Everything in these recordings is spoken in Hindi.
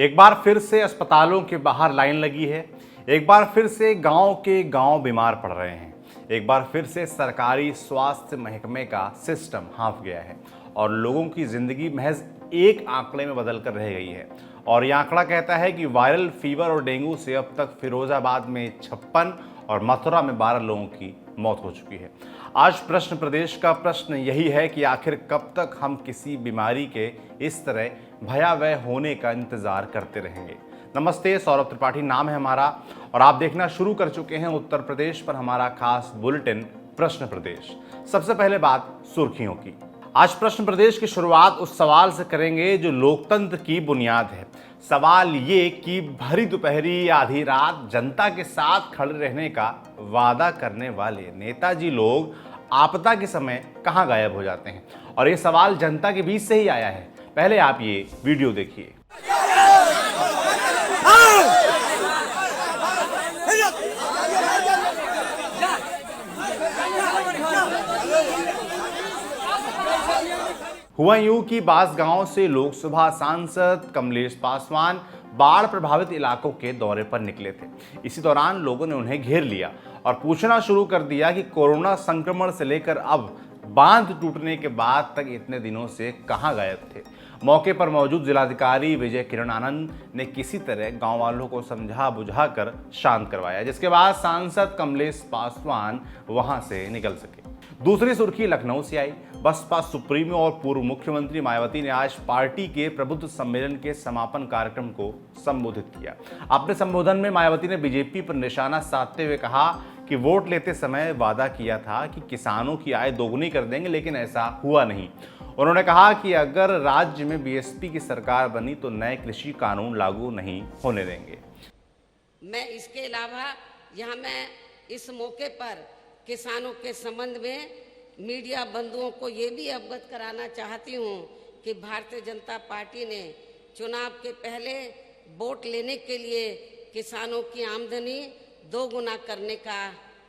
एक बार फिर से अस्पतालों के बाहर लाइन लगी है। एक बार फिर से गांव के गांव बीमार पड़ रहे हैं। एक बार फिर से सरकारी स्वास्थ्य महकमे का सिस्टम हाँफ गया है और लोगों की जिंदगी महज एक आंकड़े में बदल कर रह गई है। और यह आंकड़ा कहता है कि वायरल फीवर और डेंगू से अब तक फिरोजाबाद में 56 और मथुरा में 12 लोगों की मौत हो चुकी है। आज प्रश्न प्रदेश का प्रश्न यही है कि आखिर कब तक हम किसी बीमारी के इस तरह भयावह होने का इंतजार करते रहेंगे। नमस्ते, सौरभ त्रिपाठी नाम है हमारा और आप देखना शुरू कर चुके हैं उत्तर प्रदेश पर हमारा खास बुलेटिन प्रश्न प्रदेश। सबसे पहले बात सुर्खियों की। आज प्रश्न प्रदेश की शुरुआत उस सवाल से करेंगे जो लोकतंत्र की बुनियाद है। सवाल ये कि भरी दोपहरी आधी रात जनता के साथ खड़े रहने का वादा करने वाले नेताजी लोग आपदा के समय कहां गायब हो जाते हैं, और ये सवाल जनता के बीच से ही आया है। पहले आप ये वीडियो देखिए। हुआ यूं कि बांसगांव से लोकसभा सांसद कमलेश पासवान बाढ़ प्रभावित इलाकों के दौरे पर निकले थे। इसी दौरान लोगों ने उन्हें घेर लिया और पूछना शुरू कर दिया कि कोरोना संक्रमण से लेकर अब बांध टूटने के बाद तक इतने दिनों से कहां गायब थे। मौके पर मौजूद जिलाधिकारी विजय किरण आनंद ने किसी तरह गांव वालों को समझा बुझाकर शांत करवाया, जिसके बाद सांसद कमलेश पासवान वहां से निकल सके। दूसरी सुर्खी लखनऊ से आई। बसपा सुप्रीमो और पूर्व मुख्यमंत्री मायावती ने आज पार्टी के प्रबुद्ध सम्मेलन के समापन कार्यक्रम को संबोधित किया। अपने संबोधन में मायावती ने बीजेपी पर निशाना साधते हुए कहा कि वोट लेते समय वादा किया था कि किसानों की आय दोगुनी कर देंगे, लेकिन ऐसा हुआ नहीं। उन्होंने कहा कि अगर राज्य में बीएसपी की सरकार बनी तो नए कृषि कानून लागू नहीं होने देंगे। मैं इसके अलावा यहाँ मैं इस मौके पर किसानों के संबंध में मीडिया बंधुओं को ये भी अवगत कराना चाहती हूँ कि भारतीय जनता पार्टी ने चुनाव के पहले वोट लेने के लिए किसानों की आमदनी दोगुना करने का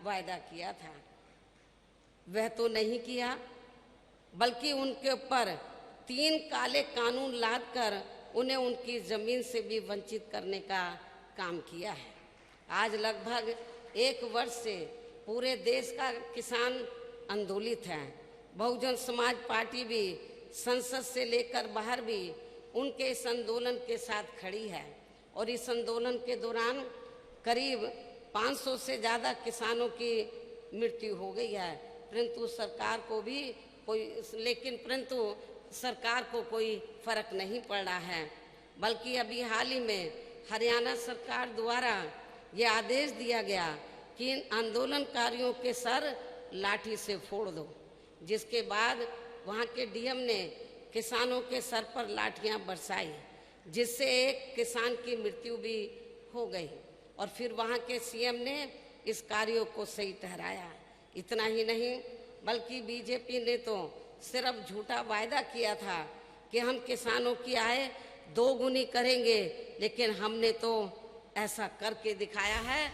वायदा किया था। वह तो नहीं किया, बल्कि उनके ऊपर 3 काले कानून लादकर उन्हें उनकी जमीन से भी वंचित करने का काम किया है। आज लगभग 1 वर्ष से पूरे देश का किसान आंदोलित है। बहुजन समाज पार्टी भी संसद से लेकर बाहर भी उनके इस आंदोलन के साथ खड़ी है और इस आंदोलन के दौरान करीब 500 से ज़्यादा किसानों की मृत्यु हो गई है। परंतु सरकार को कोई फर्क नहीं पड़ रहा है, बल्कि अभी हाल ही में हरियाणा सरकार द्वारा ये आदेश दिया गया कि इन आंदोलनकारियों के सर लाठी से फोड़ दो, जिसके बाद वहाँ के डीएम ने किसानों के सर पर लाठियाँ बरसाई, जिससे एक किसान की मृत्यु भी हो गई और फिर वहाँ के सीएम ने इस कार्यों को सही ठहराया। इतना ही नहीं, बल्कि बीजेपी ने तो सिर्फ झूठा वायदा किया था कि हम किसानों की आय दोगुनी करेंगे, लेकिन हमने तो ऐसा करके दिखाया है।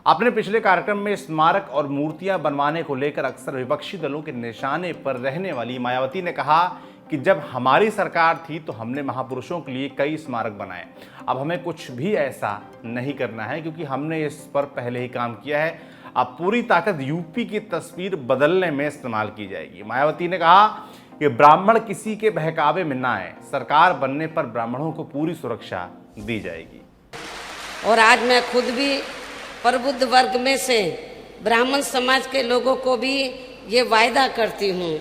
अपने पिछले कार्यक्रम में स्मारक और मूर्तियां बनवाने को लेकर अक्सर विपक्षी दलों के निशाने पर रहने वाली मायावती ने कहा कि जब हमारी सरकार थी तो हमने महापुरुषों के लिए कई स्मारक बनाए। अब हमें कुछ भी ऐसा नहीं करना है, क्योंकि हमने इस पर पहले ही काम किया है। अब पूरी ताकत यूपी की तस्वीर बदलने में इस्तेमाल की जाएगी। मायावती ने कहा कि ब्राह्मण किसी के बहकावे में ना आए, सरकार बनने पर ब्राह्मणों को पूरी सुरक्षा दी जाएगी। और आज मैं खुद भी प्रबुद्ध वर्ग में से ब्राह्मण समाज के लोगों को भी ये वायदा करती हूँ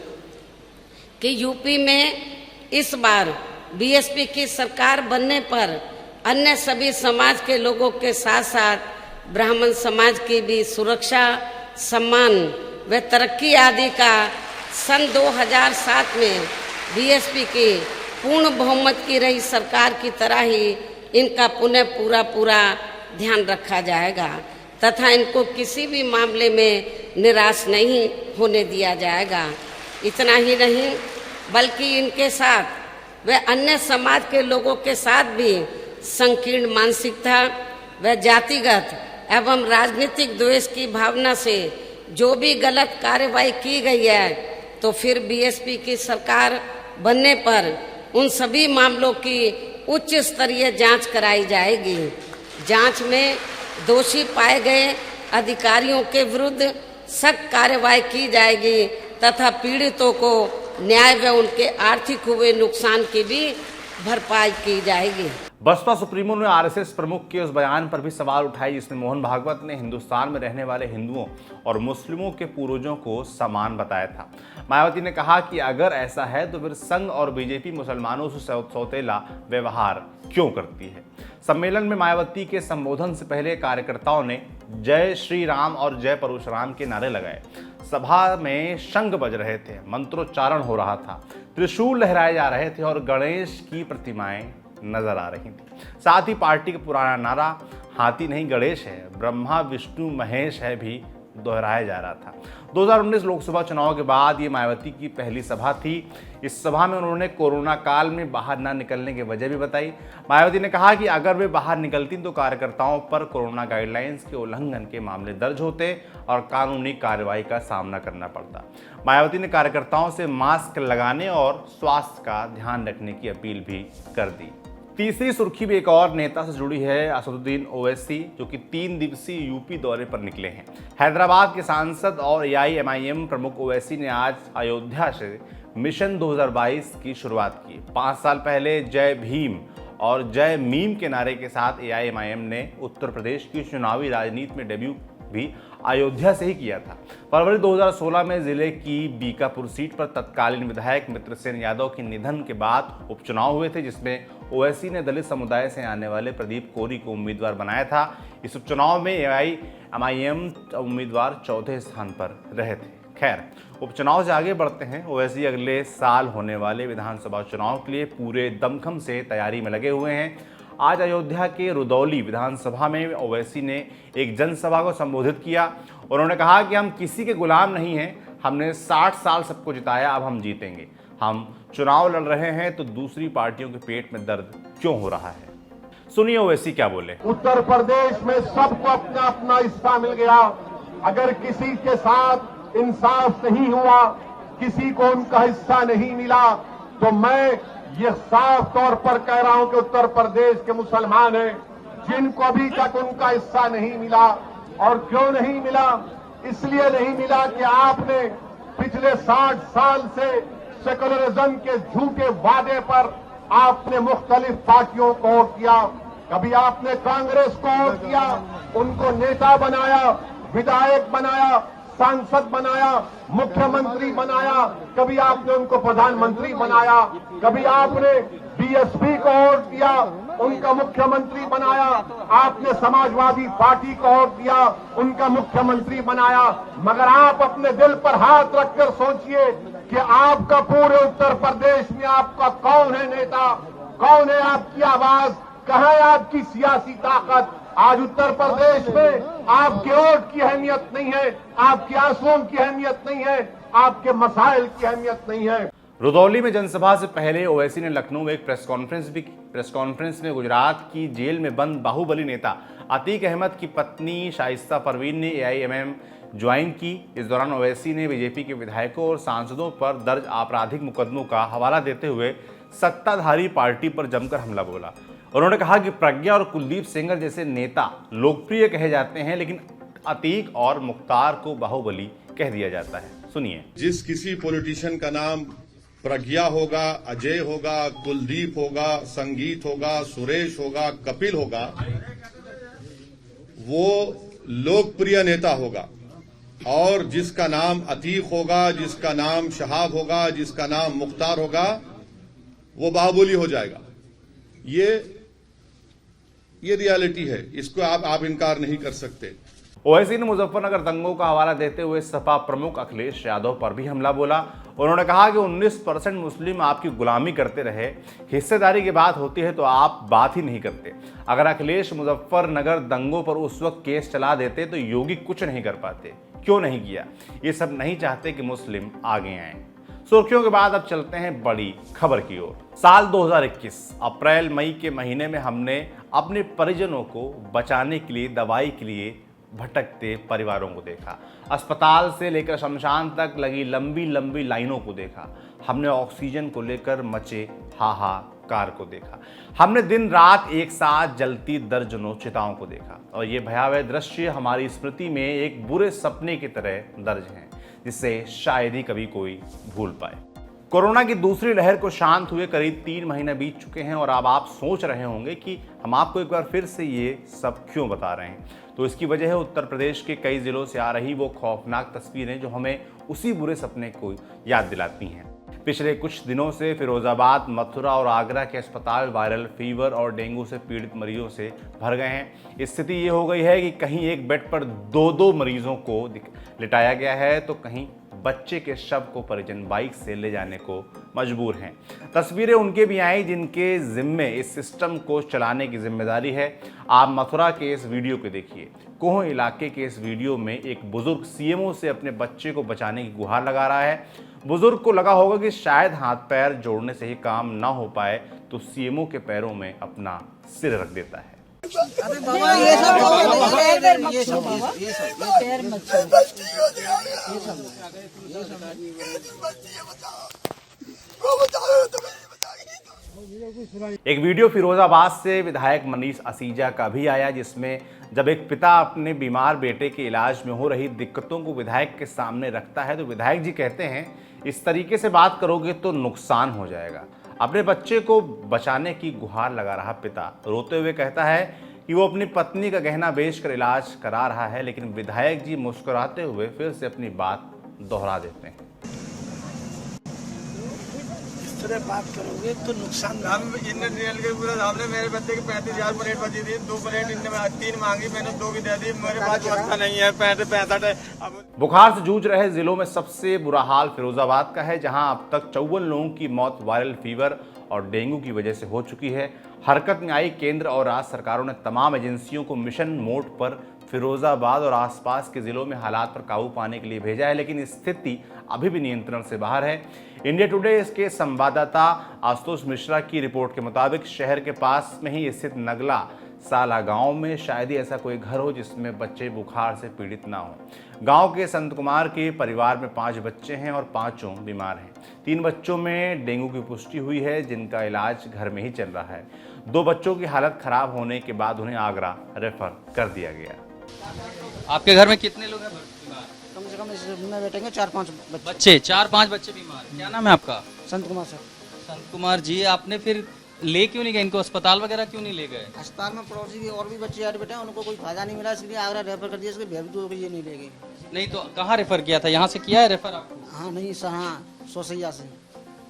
कि यूपी में इस बार बीएसपी की सरकार बनने पर अन्य सभी समाज के लोगों के साथ साथ ब्राह्मण समाज की भी सुरक्षा, सम्मान व तरक्की आदि का सन 2007 में बीएसपी की पूर्ण बहुमत की रही सरकार की तरह ही इनका पुनः पूरा ध्यान रखा जाएगा तथा इनको किसी भी मामले में निराश नहीं होने दिया जाएगा। इतना ही नहीं, बल्कि इनके साथ व अन्य समाज के लोगों के साथ भी संकीर्ण मानसिकता व जातिगत एवं राजनीतिक द्वेष की भावना से जो भी गलत कार्रवाई की गई है, तो फिर बीएसपी की सरकार बनने पर उन सभी मामलों की उच्च स्तरीय जांच कराई जाएगी। जांच में दोषी पाए गए अधिकारियों के विरुद्ध सख्त कार्रवाई की जाएगी तथा पीड़ितों को न्याय व उनके आर्थिक हुए नुकसान की भी भरपाई की जाएगी। बसपा सुप्रीमो ने आरएसएस प्रमुख के उस बयान पर भी सवाल उठाए जिसमें मोहन भागवत ने हिंदुस्तान में रहने वाले हिंदुओं और मुस्लिमों के पूर्वजों को समान बताया था। मायावती ने कहा कि अगर ऐसा है तो फिर संघ और बीजेपी मुसलमानों से सौतेला व्यवहार क्यों करती है। सम्मेलन में मायावती के संबोधन से पहले कार्यकर्ताओं ने जय श्री राम और जय परशुराम के नारे लगाए। सभा में शंख बज रहे थे, मंत्रोच्चारण हो रहा था, त्रिशूल लहराए जा रहे थे और गणेश की प्रतिमाएं नजर आ रही थी। साथ ही पार्टी का पुराना नारा हाथी नहीं गणेश है, ब्रह्मा विष्णु महेश है भी दोहराया जा रहा था। 2019 लोकसभा चुनाव के बाद ये मायावती की पहली सभा थी। इस सभा में उन्होंने कोरोना काल में बाहर न निकलने की वजह भी बताई। मायावती ने कहा कि अगर वे बाहर निकलती तो कार्यकर्ताओं पर कोरोना गाइडलाइंस के उल्लंघन के मामले दर्ज होते और कानूनी कार्रवाई का सामना करना पड़ता। मायावती ने कार्यकर्ताओं से मास्क लगाने और स्वास्थ्य का ध्यान रखने की अपील भी कर दी। तीसरी सुर्खी भी एक और नेता से जुड़ी है, असदुद्दीन ओवैसी, जो कि 3 दिवसीय यूपी दौरे पर निकले हैं। हैदराबाद के सांसद और एआईएमआईएम प्रमुख ओवैसी ने आज अयोध्या से मिशन 2022 की शुरुआत की। 5 साल पहले जय भीम और जय मीम के नारे के साथ एआईएमआईएम ने उत्तर प्रदेश की चुनावी राजनीति में डेब्यू भी अयोध्या से ही किया था। फरवरी 2016 में जिले की बीकापुर सीट पर तत्कालीन विधायक मित्रसेन यादव के निधन के बाद उपचुनाव हुए थे, जिसमें ओवैसी ने दलित समुदाय से आने वाले प्रदीप कोरी को उम्मीदवार बनाया था। इस उपचुनाव में एआईएमआईएम उम्मीदवार चौथे स्थान पर रहे थे। खैर, उपचुनाव से आगे बढ़ते हैं। ओवैसी अगले साल होने वाले विधानसभा चुनाव के लिए पूरे दमखम से तैयारी में लगे हुए हैं। आज अयोध्या के रुदौली विधानसभा में ओवैसी ने एक जनसभा को संबोधित किया। उन्होंने कहा कि हम किसी के गुलाम नहीं हैं, हमने 60 साल सबको जिताया, अब हम जीतेंगे। हम चुनाव लड़ रहे हैं तो दूसरी पार्टियों के पेट में दर्द क्यों हो रहा है। सुनिए ओवैसी क्या बोले। उत्तर प्रदेश में सबको अपना अपना हिस्सा मिल गया। अगर किसी के साथ इंसाफ नहीं हुआ, किसी को उनका हिस्सा नहीं मिला, तो मैं ये साफ तौर पर कह रहा हूं कि उत्तर प्रदेश के मुसलमान हैं जिनको अभी तक उनका हिस्सा नहीं मिला। और क्यों नहीं मिला? इसलिए नहीं मिला कि आपने पिछले 60 साल से सेकुलरिज्म के झूठे वादे पर आपने मुख्तलिफ पार्टियों को वोट किया। कभी आपने कांग्रेस को वोट किया, उनको नेता बनाया, विधायक बनाया, सांसद बनाया, मुख्यमंत्री बनाया, कभी आपने उनको प्रधानमंत्री बनाया, कभी आपने बीएसपी को वोट दिया, उनका मुख्यमंत्री बनाया, आपने समाजवादी पार्टी को वोट दिया, उनका मुख्यमंत्री बनाया। मगर आप अपने दिल पर हाथ रखकर सोचिए कि आपका पूरे उत्तर प्रदेश में आपका कौन है नेता, कौन है आपकी आवाज, कहाँ है आपकी सियासी ताकत। आज उत्तर प्रदेश में आपके वोट की अहमियत नहीं है, आपके आंसुओं की अहमियत नहीं है, आपके मसाइल की अहमियत नहीं है। रुदौली में जनसभा से पहले ओवैसी ने लखनऊ में एक प्रेस कॉन्फ्रेंस भी की। प्रेस कॉन्फ्रेंस में गुजरात की जेल में बंद बाहुबली नेता अतीक अहमद की पत्नी शाइस्ता परवीन ने एआईएमआईएम ज्वाइन की। इस दौरान ओवैसी ने बीजेपी के विधायकों और सांसदों पर दर्ज आपराधिक मुकदमों का हवाला देते हुए सत्ताधारी पार्टी पर जमकर हमला बोला। उन्होंने कहा कि प्रज्ञा और कुलदीप सेंगर जैसे नेता लोकप्रिय कहे जाते हैं, लेकिन अतीक और मुख्तार को बाहुबली कह दिया जाता है। सुनिए। जिस किसी पॉलिटिशियन का नाम प्रज्ञा होगा, अजय होगा, कुलदीप होगा, संगीत होगा, सुरेश होगा, कपिल होगा, वो लोकप्रिय नेता होगा। और जिसका नाम अतीक होगा, जिसका नाम शहाब होगा, जिसका नाम मुख्तार होगा, वो बाहुबली हो जाएगा। ये रियलिटी है, इसको आप इनकार नहीं कर सकते। ओवैसी ने मुजफ्फरनगर दंगों का हवाला देते हुए सपा प्रमुख अखिलेश यादव पर भी हमला बोला। उन्होंने कहा कि 19% मुस्लिम आपकी गुलामी करते रहे, हिस्सेदारी की बात होती है तो आप बात ही नहीं करते। अगर अखिलेश मुजफ्फरनगर दंगों पर उस वक्त केस चला देते तो योगी कुछ नहीं कर पाते। क्यों नहीं किया? ये सब नहीं चाहते कि मुस्लिम आगे आए। सुर्खियों के बाद अब चलते हैं बड़ी खबर की ओर। साल 2021 अप्रैल मई के महीने में हमने अपने परिजनों को बचाने के लिए दवाई के लिए भटकते परिवारों को देखा। अस्पताल से लेकर शमशान तक लगी लंबी लंबी लाइनों को देखा। हमने ऑक्सीजन को लेकर मचे हाहाकार को देखा। हमने दिन रात एक साथ जलती दर्जनों चिताओं को देखा और ये भयावह दृश्य हमारी स्मृति में एक बुरे सपने की तरह दर्ज हैं, जिसे शायद ही कभी कोई भूल पाए। कोरोना की दूसरी लहर को शांत हुए करीब 3 महीने बीत चुके हैं और अब आप सोच रहे होंगे कि हम आपको एक बार फिर से ये सब क्यों बता रहे हैं। तो इसकी वजह है उत्तर प्रदेश के कई जिलों से आ रही वो खौफनाक तस्वीरें जो हमें उसी बुरे सपने को याद दिलाती हैं। पिछले कुछ दिनों से फिरोजाबाद, मथुरा और आगरा के अस्पताल वायरल फीवर और डेंगू से पीड़ित मरीजों से भर गए हैं। स्थिति ये हो गई है कि कहीं एक बेड पर 2-2 मरीजों को लिटाया गया है तो कहीं बच्चे के शव को परिजन बाइक से ले जाने को मजबूर हैं। तस्वीरें उनके भी आई जिनके जिम्मे इस सिस्टम को चलाने की जिम्मेदारी है। आप मथुरा के इस वीडियो को देखिए। कोह इलाके के इस वीडियो में एक बुजुर्ग सीएमओ से अपने बच्चे को बचाने की गुहार लगा रहा है। बुजुर्ग को लगा होगा कि शायद हाथ पैर जोड़ने से ही काम ना हो पाए तो सीएमओ के पैरों में अपना सिर रख देता है। अरे बाबा ये सब पैर मत छू। एक वीडियो फिरोजाबाद से विधायक मनीष असीजा का भी आया जिसमें जब एक पिता अपने बीमार बेटे के इलाज में हो रही दिक्कतों को विधायक के सामने रखता है तो विधायक जी कहते हैं इस तरीके से बात करोगे तो नुकसान हो जाएगा। अपने बच्चे को बचाने की गुहार लगा रहा पिता रोते हुए कहता है कि वो अपनी पत्नी का गहना बेचकर इलाज करा रहा है, लेकिन विधायक जी मुस्कुराते हुए फिर से अपनी बात दोहरा देते हैं। इस तरह बात करोगे तो नुकसान। हम इंडियन रियल के पूरा सामने मेरे बच्चे की 35,000 प्लेट बची थी। 2 प्लेट इनने 3 मांगी, मैंने 2 भी दे दी। मेरे पास व्यवस्था नहीं है। 65 है। अब बुखार से जूझ रहे जिलों में सबसे बुरा हाल फिरोजाबाद का है, जहां अब तक 54 लोगों की मौत वायरल फीवर और डेंगू की वजह से हो चुकी है। हरकत में आई केंद्र और राज्य सरकारों ने तमाम एजेंसियों को मिशन मोड पर फिरोजाबाद और आसपास के जिलों में हालात पर काबू पाने के लिए भेजा है, लेकिन स्थिति अभी भी नियंत्रण से बाहर है। इंडिया टुडे इसके संवाददाता आशुतोष मिश्रा की रिपोर्ट के मुताबिक शहर के पास में ही स्थित नगला साला गांव में शायद ही ऐसा कोई घर हो जिसमें बच्चे बुखार से पीड़ित ना हो। गांव के संत कुमार के परिवार में 5 बच्चे हैं और 5 बीमार हैं। 3 बच्चों में डेंगू की पुष्टि हुई है जिनका इलाज घर में ही चल रहा है। 2 बच्चों की हालत खराब होने के बाद उन्हें आगरा रेफर कर दिया गया। आपके घर में कितने लोग हैं बीमार? कम से कम इसमें बैठेंगे 4-5 बच्चे 4-5 बच्चे बीमार। क्या नाम है आपका? संत कुमार सर। संत कुमार जी, आपने फिर ले क्यों नहीं गए इनको? अस्पताल वगैरह क्यों नहीं ले गए? अस्पताल में पड़ोसी के और भी बच्चे यार बेटे उनको कोई फायदा नहीं मिला, इसलिए आगरा रेफर कर दिया। इसके बेबी तो ये नहीं ले गए। नहीं तो कहाँ रेफर किया था? यहाँ से किया है रेफर आपको? हाँ नहीं सर, हाँ सोसैया से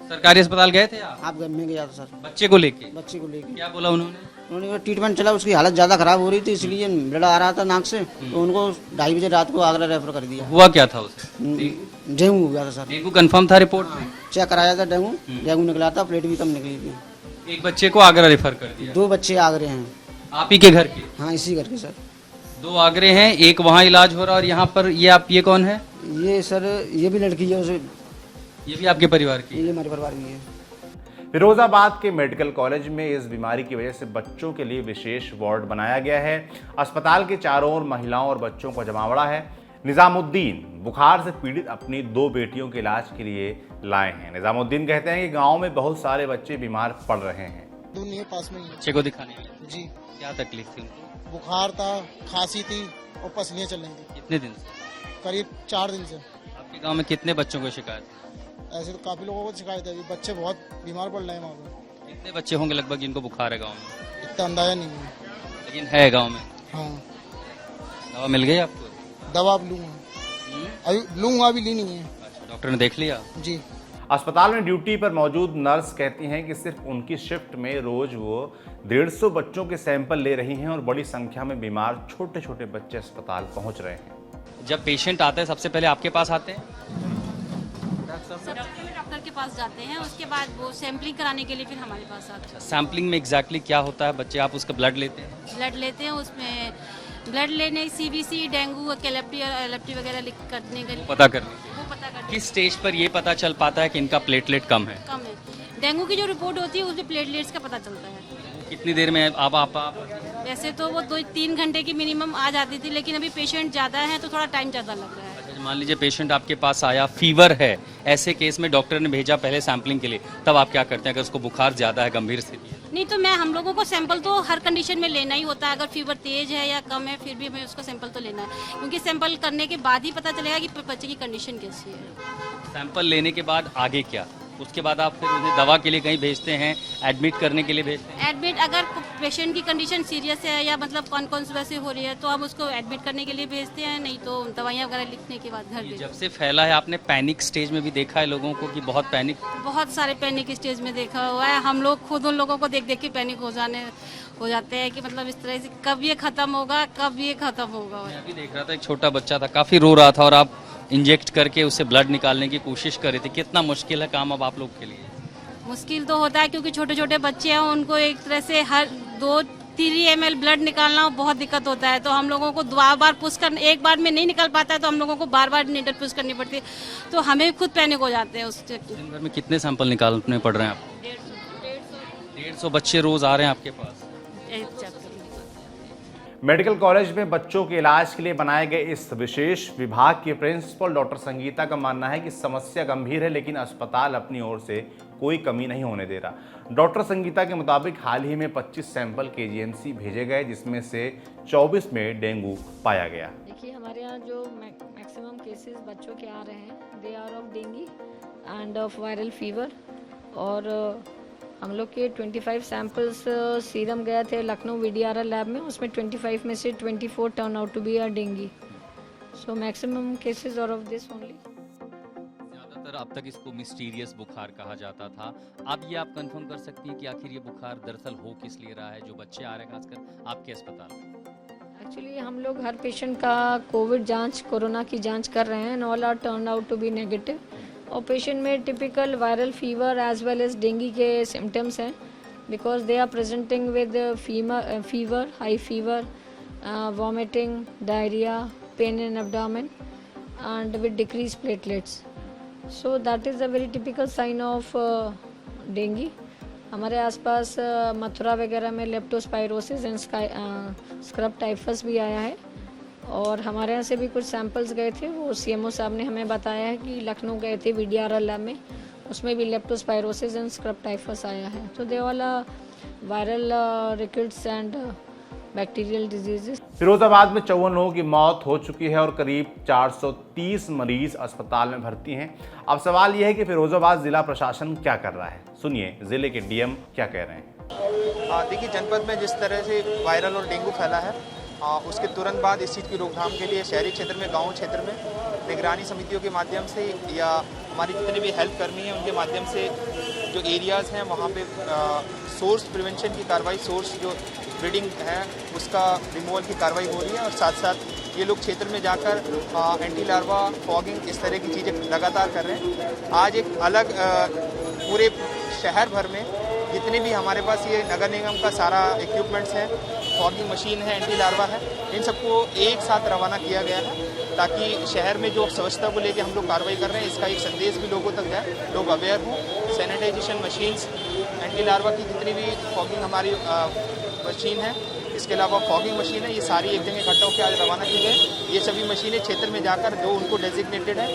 सरकारी अस्पताल गए थे आप? आप घर में गया था सर बच्चे को लेके? बच्चे को लेके। क्या बोला उन्होंने? उन्होंने ट्रीटमेंट चला, उसकी हालत ज़्यादा खराब हो रही थी इसलिए ब्लड आ रहा था नाक से, तो उनको 2:30 बजे रात को आगरा रेफर कर दिया। हुआ क्या था उसे? डेंगू हो गया था सर। डेंगू कंफर्म था रिपोर्ट में? चेक कराया था डेंगू निकला था, प्लेट भी कम निकली थी। एक बच्चे को आगरा रेफर कर दिया। 2 बच्चे आगरे हैं। आप ही के घर के? हाँ इसी घर के सर। 2 आगरे हैं, एक वहाँ इलाज हो रहा और यहाँ पर ये कौन है? ये सर ये भी लड़की है, उसे ये भी आपके परिवार की? ये हमारे परिवार की है। फिरोजाबाद के मेडिकल कॉलेज में इस बीमारी की वजह से बच्चों के लिए विशेष वार्ड बनाया गया है। अस्पताल के चारों ओर महिलाओं और बच्चों का जमावड़ा है। निजामुद्दीन बुखार से पीड़ित अपनी 2 बेटियों के इलाज के लिए लाए हैं। निजामुद्दीन कहते हैं कि गांव में बहुत सारे बच्चे बीमार पड़ रहे हैं। दुनिया पास में ही है। बच्चे को दिखाने के लिए? जी। क्या तकलीफ थी उनको? बुखार था, खांसी थी और पसलियाँ चल रही थी। कितने दिन से? करीब 4 दिन से। आपके गांव में कितने बच्चों को शिकायत? ऐसे तो काफी लोगों को शिकायत है, बच्चे बहुत बीमार पड़ रहे हैं वहाँ पे। कितने बच्चे होंगे लगभग जिनको बुखार है गांव में? इतना अंदाजा नहीं है। लेकिन है गांव में? हाँ। दवा मिल गई आपको? दवा अब लूँगा, अभी लूँगा, अभी ली नहीं है। अच्छा, डॉक्टर ने देख लिया? जी। अस्पताल में ड्यूटी पर मौजूद नर्स कहती हैं कि सिर्फ उनकी शिफ्ट में रोज वो 150 बच्चों के सैंपल ले रही हैं और बड़ी संख्या में बीमार छोटे छोटे बच्चे अस्पताल पहुंच रहे हैं। जब पेशेंट आता है सबसे पहले आपके पास आते हैं? सबसे पहले डॉक्टर के पास जाते हैं, उसके बाद वो सैंपलिंग कराने के लिए फिर हमारे पास आते हैं। सैंपलिंग में एग्जैक्टली क्या होता है? बच्चे आप उसका ब्लड लेते हैं? ब्लड लेते हैं, उसमें ब्लड लेने सीबीसी, डेंगू, एलेप्टी वगैरह करने के लिए पता करने वो पता करते किस स्टेज पर ये पता चल पाता है कि इनका प्लेटलेट कम है? कम है। डेंगू की जो रिपोर्ट होती है उसमें प्लेटलेट्स का पता चलता है। कितनी देर में आप वैसे तो वो 2-3 घंटे की मिनिमम आ जाती थी, लेकिन अभी पेशेंट ज़्यादा है तो थोड़ा टाइम ज़्यादा लग रहा है। मान लीजिए पेशेंट आपके पास आया, फीवर है, ऐसे केस में डॉक्टर ने भेजा पहले सैंपलिंग के लिए, तब आप क्या करते हैं अगर उसको बुखार ज़्यादा है, गंभीर स्थिति है? नहीं तो मैं हम लोगों को सैंपल तो हर कंडीशन में लेना ही होता है। अगर फीवर तेज है या कम है फिर भी हमें उसको सैंपल तो लेना है, क्योंकि सैंपल करने के बाद ही पता चलेगा कि बच्चे की कंडीशन कैसी है। सैंपल लेने के बाद आगे क्या? उसके बाद आप फिर उन्हें दवा के लिए कहीं भेजते हैं, एडमिट करने के लिए भेजते हैं? एडमिट अगर पेशेंट की कंडीशन सीरियस है या मतलब कौन वैसे हो रही है तो हम उसको एडमिट करने के लिए भेजते हैं, नहीं तो दवाइयाँ वगैरह लिखने के बाद घर भेजते हैं। जब से फैला है आपने पैनिक स्टेज में भी देखा है लोगों को कि बहुत पैनिक? बहुत सारे पैनिक स्टेज में देखा हुआ है। हम लोग खुद उन लोगों को देख देख के पैनिक हो जाते हैं कि मतलब इस तरह से कब ये खत्म होगा, कब ये खत्म होगा। मैं अभी देख रहा था एक छोटा बच्चा था, काफी रो रहा था और आप इंजेक्ट करके उसे ब्लड निकालने की कोशिश कर रही थी। कितना मुश्किल है काम अब आप लोग के लिए? मुश्किल तो होता है क्योंकि छोटे छोटे बच्चे हैं, उनको एक तरह से हर 2-3 ml ब्लड निकालना बहुत दिक्कत होता है। तो हम लोगों को बार पुश करना, एक बार में नहीं निकल पाता है तो हम लोगों को बार नीडल पुश करनी पड़ती है, तो हमें खुद पैनिक हो जाते हैं उससे। दिन भर में कितने सैंपल निकालने पड़ रहे हैं आपको? 150 बच्चे रोज आ रहे हैं आपके पास? मेडिकल कॉलेज में बच्चों के इलाज के लिए बनाए गए इस विशेष विभाग के प्रिंसिपल डॉक्टर संगीता का मानना है कि समस्या गंभीर है, लेकिन अस्पताल अपनी ओर से कोई कमी नहीं होने दे रहा। डॉक्टर संगीता के मुताबिक हाल ही में 25 सैंपल केजीएमसी भेजे गए, जिसमें से 24 में डेंगू पाया गया। देखिए हमारे यहाँ जो मैक्सिमम केसेस बच्चों के आ रहे हैं, they are of dengue and of viral fever. और हम लोग के 25 सैंपल्स सीरम गए थे लखनऊ VDRL लैब में, उसमें 25 में से 24 turn out to be a dengue. So maximum cases are of this only. ज़्यादातर अब तक इसको मिस्टीरियस बुखार कहा जाता था, अब ये आप कंफर्म कर सकती हैं कि आखिर ये बुखार दरअसल हो किस लिए रहा है, जो बच्चे आ रहे हैं खासकर आपके अस्पताल में? एक्चुअली हम लोग हर पेशेंट का कोविड जांच, कोरोना की जांच कर रहे हैं, and all are turn out to be negative. और पेशेंट में typical viral fever as well as dengue के सिम्टम्स हैं, because they are presenting with fever, high fever, vomiting, diarrhoea, pain in abdomen and with decrease platelets. So that is a very typical sign of dengue. हमारे आसपास मथुरा वगैरह में लेप्टोस्पायरोसिस एंड स्क्रब टाइफस भी आया है, और हमारे यहाँ से भी कुछ सैंपल्स गए थे, वो CMO साहब ने हमें बताया है कि लखनऊ गए थे VDRL लैब में, उसमें भी लेप्टोस्पायरोसिस एंड स्क्रब टाइफस आया है। तो they all viral rickets and bacterial diseases. Firozabad में 54 लोगों की मौत हो चुकी है और करीब 430 मरीज अस्पताल में भर्ती हैं। अब सवाल यह है कि फिरोजाबाद जिला प्रशासन क्या कर रहा है। सुनिए जिले के DM क्या कह रहे हैं। देखिए जनपद में जिस तरह से वायरल और डेंगू फैला है, उसके तुरंत बाद इस चीज़ की रोकथाम के लिए शहरी क्षेत्र में, गाँव क्षेत्र में निगरानी समितियों के माध्यम से या हमारी जितनी भी हेल्थ कर्मी हैं उनके माध्यम से जो एरियाज़ हैं वहाँ पे सोर्स प्रिवेंशन की कार्रवाई, सोर्स जो ब्रीडिंग है उसका रिमूवल की कार्रवाई हो रही है, और साथ साथ ये लोग क्षेत्र में जाकर एंटी लार्वा, फॉगिंग, इस तरह की चीज़ें लगातार कर रहे हैं। आज एक अलग पूरे शहर भर में जितने भी हमारे पास ये नगर निगम का सारा इक्विपमेंट्स है, फॉगिंग मशीन है, एंटी लार्वा है, इन सबको एक साथ रवाना किया गया है ताकि शहर में जो स्वच्छता को लेकर हम लोग कार्रवाई कर रहे हैं इसका एक संदेश भी लोगों तक जाए, लोग अवेयर हों। सैनिटाइजेशन मशीन्स, एंटी लार्वा की जितनी भी फॉगिंग हमारी मशीन है, इसके अलावा फॉगिंग मशीन है, ये सारी एक जगह इकट्ठा होकर आज रवाना की गई। ये सभी मशीनें क्षेत्र में जाकर जो उनको डेजिग्नेटेड है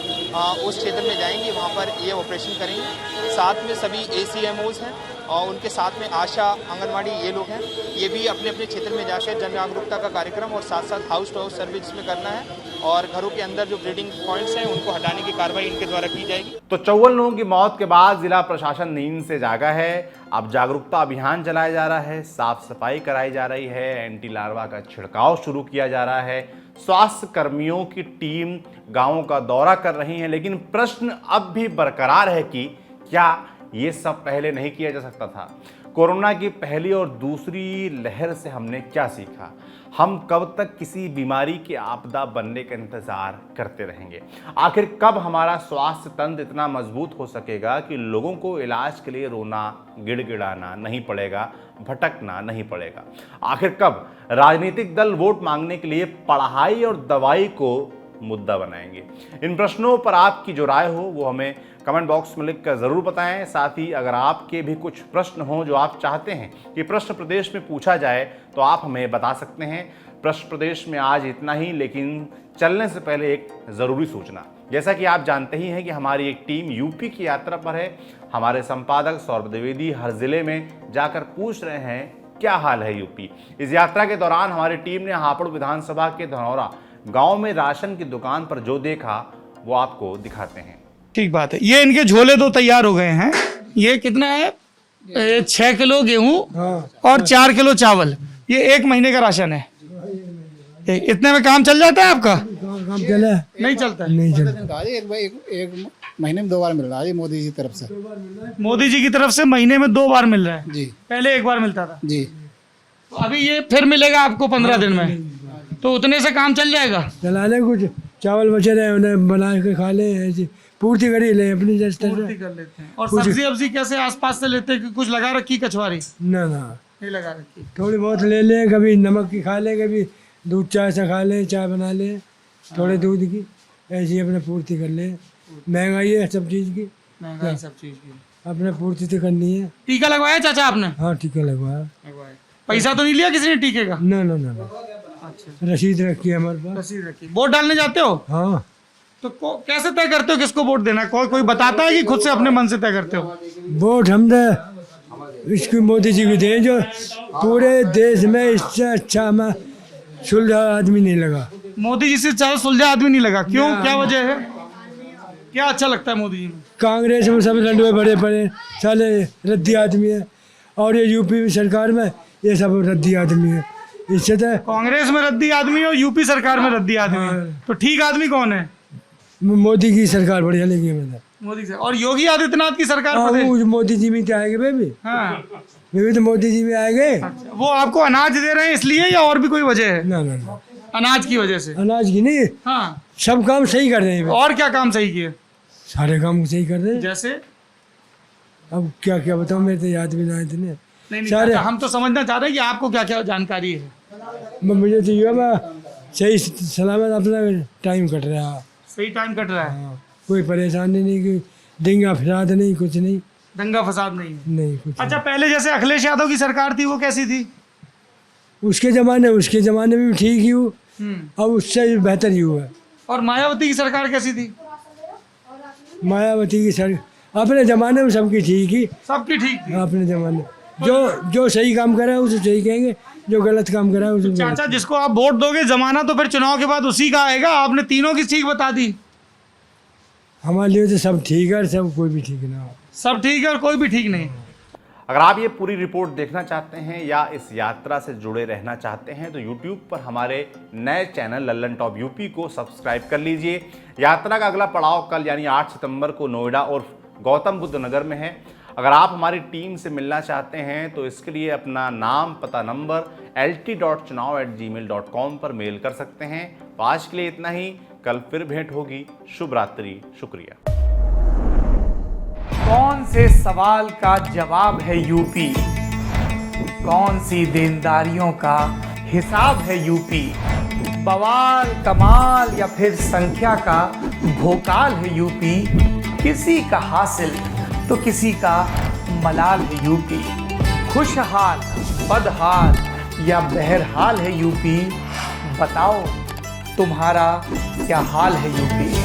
उस क्षेत्र में जाएंगी, वहाँ पर ये ऑपरेशन करेंगे। साथ में सभी ACMOs हैं और उनके साथ में आशा, आंगनवाड़ी, ये लोग हैं, ये भी अपने अपने क्षेत्र में जाकर जन जागरूकता का कार्यक्रम और साथ साथ हाउस टू हाउस सर्विस में करना है, और घरों के अंदर जो ब्रीडिंग पॉइंट्स हैं उनको हटाने की कार्रवाई इनके द्वारा की जाएगी। तो 54 लोगों की मौत के बाद जिला प्रशासन नींद से जागा है। अब जागरूकता अभियान चलाया जा रहा है, साफ सफाई कराई जा रही है, एंटी लार्वा का छिड़काव शुरू किया जा रहा है, स्वास्थ्य कर्मियों की टीम गांवों का दौरा कर रही है। लेकिन प्रश्न अब भी बरकरार है कि क्या ये सब पहले नहीं किया जा सकता था? कोरोना की पहली और दूसरी लहर से हमने क्या सीखा? हम कब तक किसी बीमारी की आपदा बनने का इंतजार करते रहेंगे? आखिर कब हमारा स्वास्थ्य तंत्र इतना मजबूत हो सकेगा कि लोगों को इलाज के लिए रोना, गिड़गिड़ाना नहीं पड़ेगा, भटकना नहीं पड़ेगा? आखिर कब राजनीतिक दल वोट मांगने के लिए पढ़ाई और दवाई को मुद्दा बनाएंगे? इन प्रश्नों पर आपकी जो राय हो वो हमें कमेंट बॉक्स में लिखकर ज़रूर बताएं। साथ ही अगर आपके भी कुछ प्रश्न हों जो आप चाहते हैं कि प्रश्न प्रदेश में पूछा जाए तो आप हमें बता सकते हैं। प्रश्न प्रदेश में आज इतना ही, लेकिन चलने से पहले एक ज़रूरी सूचना। जैसा कि आप जानते ही हैं कि हमारी एक टीम यूपी की यात्रा पर है। हमारे संपादक सौरभ द्विवेदी हर जिले में जाकर पूछ रहे हैं क्या हाल है यूपी। इस यात्रा के दौरान हमारी टीम ने हापुड़ विधानसभा के धनौरा गांव में राशन की दुकान पर जो देखा वो आपको दिखाते हैं। ठीक बात है। ये इनके झोले तो तैयार हो गए हैं। ये कितना है? 6 किलो गेहूं और 4 किलो चावल। ये 1 महीने का राशन है। इतने में काम चल जाता है आपका? काम चला नहीं चलता? नहीं चलता। एक महीने में 2 बार मिल रहा है मोदी जी की तरफ से। मोदी जी की तरफ से महीने में 2 बार मिल रहा है जी। पहले 1 बार मिलता था जी। तो अभी ये फिर मिलेगा आपको 15 दिन में, तो उतने से काम चल जाएगा? चला ले, कुछ चावल बचे रहे उन्हें बना के खा ले, ऐसी पूर्ति कर ही ले अपनी पूर्ति कर लेते हैं। और सब्जी अब्जी कैसे आसपास से लेते हैं? कुछ लगा रखी कचवारी? ना नहीं लगा रखी। थोड़ी बहुत ले ले, कभी नमक की खा ले, कभी दूध चाय से खा ले, चाय बना ले थोड़े दूध की, ऐसी अपने पूर्ति कर ले। महंगाई है सब चीज़ की, महंगाई सब चीज़ की, अपने पूर्ति तो करनी है। टीका लगवाया चाचा आपने? हाँ टीका लगवाया। पैसा तो नहीं लिया किसी ने टीके का? ना ना ना। अच्छा, रसीद रखी है हमारे पास। रसीद रखी। वोट डालने जाते हो? हाँ। तो कैसे तय करते हो किसको वोट देना? कोई बताता है कि खुद से अपने मन से तय करते हो? वोट हम तो इसकी मोदी जी को दें जो पूरे देश में इससे अच्छा हमें सुलझा आदमी नहीं लगा। मोदी जी से ज्यादा सुलझा आदमी नहीं लगा? क्यों, क्या वजह है? क्या अच्छा लगता है मोदी जी में? कांग्रेस में सब लंडुए बड़े बड़े साले रद्दी आदमी है, और ये यूपी सरकार में ये सब रद्दी आदमी है। इससे तो कांग्रेस में रद्दी आदमी और यूपी सरकार में रद्दी आदमी है। तो ठीक आदमी कौन है? मोदी की सरकार बढ़िया लगी मुझे। मोदी से। और योगी आदित्यनाथ की सरकार? मोदी जी में क्या आएंगे बेबी? हाँ बेबी तो मोदी जी में आएंगे। अच्छा, वो आपको अनाज दे रहे हैं इसलिए या और भी कोई वजह है? ना ना ना, अनाज की वजह से? अनाज की नहीं। हाँ, सब काम सही कर रहे हैं। और क्या काम सही किए? सारे काम सही कर रहे हैं। जैसे? अब क्या क्या बताऊं, मेरे तो याद भी ना इतने नहीं सारे। हम तो समझना चाह रहे हैं कि आपको क्या क्या जानकारी है। मुझे तो ये सही सलामत अपना टाइम कट रहा है। सही टाइम कट रहा है। कोई परेशानी नहीं, कोई दंगा फसाद नहीं, कुछ नहीं। दंगा फसाद नहीं? नहीं कुछ। अच्छा, पहले जैसे अखिलेश यादव की सरकार थी वो कैसी थी? उसके ज़माने में भी ठीक ही हुआ, अब उससे बेहतर ही हुआ। और मायावती की सरकार कैसी थी? मायावती की सरकार अपने ज़माने में सबकी ठीक ही। सबकी ठीक थी अपने ज़माने। जो सही काम करा है उसे सही कहेंगे, जो गलत काम करा है उसे गलत। चाचा, जिसको आप वोट दोगे जमाना तो फिर चुनाव के बाद उसी का आएगा। आपने तीनों की ठीक बता दी। हमारे लिए तो सब ठीक है और सब कोई भी ठीक ना हो। सब ठीक है और कोई भी ठीक नहीं। अगर आप ये पूरी रिपोर्ट देखना चाहते हैं या इस यात्रा से जुड़े रहना चाहते हैं तो YouTube पर हमारे नए चैनल लल्लन टॉप यूपी को सब्सक्राइब कर लीजिए। यात्रा का अगला पड़ाव कल यानी 8 सितंबर को नोएडा और गौतम बुद्ध नगर में है। अगर आप हमारी टीम से मिलना चाहते हैं तो इसके लिए अपना नाम, पता, नंबर lt.chunav@gmail.com पर मेल कर सकते हैं। तो आज के लिए इतना ही, कल फिर भेंट होगी। शुभ रात्रि, शुक्रिया। कौन से सवाल का जवाब है यूपी? कौन सी देनदारियों का हिसाब है यूपी? बवाल, कमाल या फिर संख्या का भोकाल है यूपी? किसी का हासिल तो किसी का मलाल है यूपी। खुशहाल, बदहाल या बहरहाल है यूपी? बताओ तुम्हारा क्या हाल है यूपी?